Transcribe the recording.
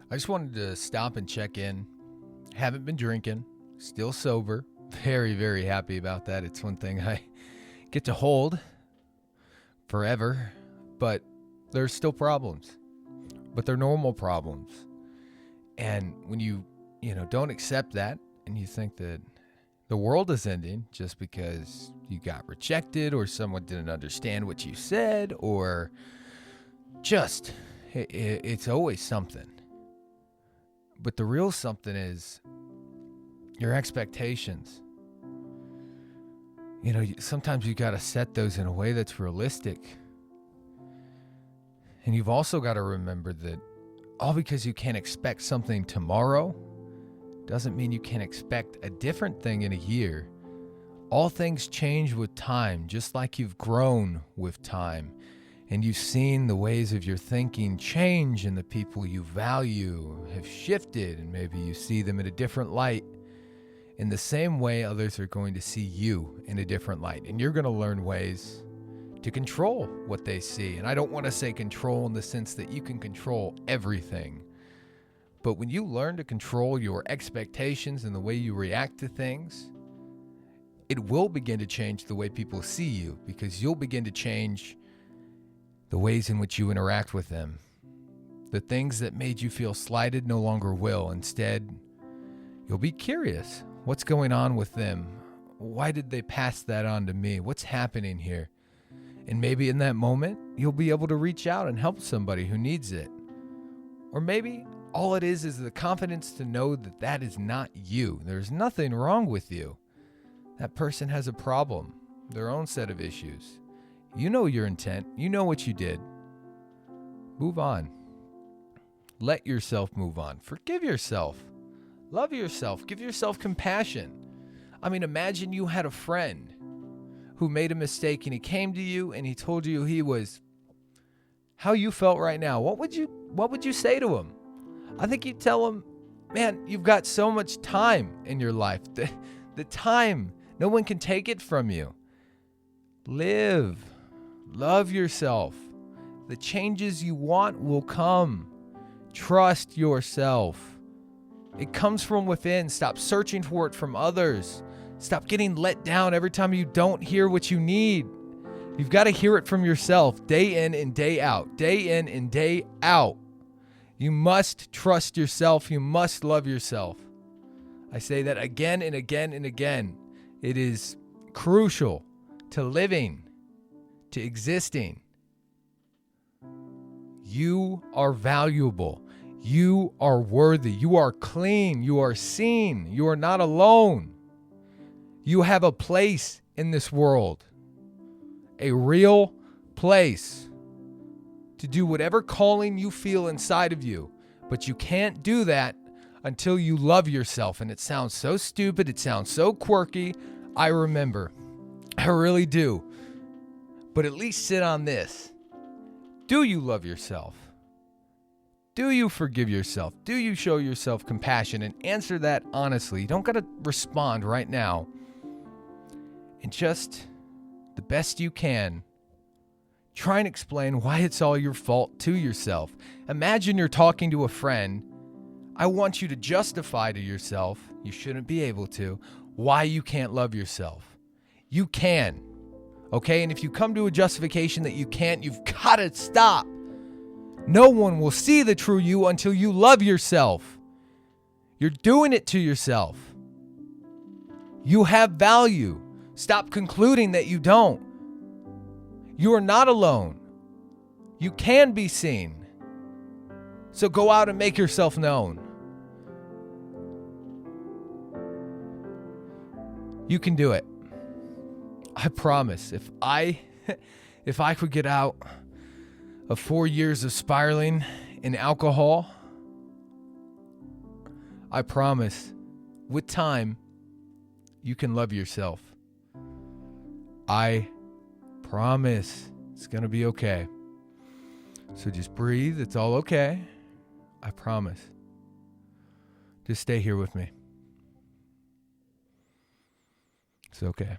I just wanted to stop and check in. Haven't been drinking, still sober. Very, very happy about that. It's one thing I get to hold forever, but there's still problems. But they're normal problems. And when you don't accept that and you think that the world is ending just because you got rejected or someone didn't understand what you said or just it's always something. But the real something is your expectations. Sometimes you got to set those in a way that's realistic. And you've also got to remember that all because you can't expect something tomorrow doesn't mean you can't expect a different thing in a year. All things change with time, just like you've grown with time. And you've seen the ways of your thinking change, and the people you value have shifted, and maybe you see them in a different light. In the same way, others are going to see you in a different light, and you're going to learn ways to control what they see. And I don't want to say control in the sense that you can control everything. But when you learn to control your expectations and the way you react to things, it will begin to change the way people see you, because you'll begin to change the ways in which you interact with them. The things that made you feel slighted no longer will. Instead, you'll be curious. What's going on with them? Why did they pass that on to me? What's happening here? And maybe in that moment, you'll be able to reach out and help somebody who needs it. Or maybe all it is the confidence to know that that is not you. There's nothing wrong with you. That person has a problem, their own set of issues. You know your intent. You know what you did. Move on. Let yourself move on. Forgive yourself. Love yourself. Give yourself compassion. I mean, imagine you had a friend who made a mistake and he came to you and he told you he was how you felt right now. What would you say to him? I think you'd tell him, man, you've got so much time in your life. The time, no one can take it from you. Live. Love yourself. The changes you want will come. Trust yourself. It comes from within. Stop searching for it from others. Stop getting let down every time you don't hear what you need. You've got to hear it from yourself day in and day out. Day in and day out. You must trust yourself. You must love yourself. I say that again and again and again. It is crucial to living, to existing. You are valuable. You are worthy. You are clean. You are seen. You are not alone. You have a place in this world, a real place to do whatever calling you feel inside of you. But you can't do that until you love yourself. And it sounds so stupid. It sounds so quirky. I remember. I really do. But at least sit on this. Do you love yourself? Do you forgive yourself? Do you show yourself compassion? And answer that honestly. You don't got to respond right now. And just the best you can, try and explain why it's all your fault to yourself. Imagine you're talking to a friend. I want you to justify to yourself, you shouldn't be able to, why you can't love yourself. You can. Okay? And if you come to a justification that you can't, you've got to stop. No one will see the true you until you love yourself. You're doing it to yourself. You have value. Stop concluding that you don't. You are not alone. You can be seen. So go out and make yourself known. You can do it. I promise. If I could get out of 4 years of spiraling in alcohol, I promise, with time, you can love yourself. I promise it's going to be okay. So just breathe. It's all okay. I promise. Just stay here with me. It's okay.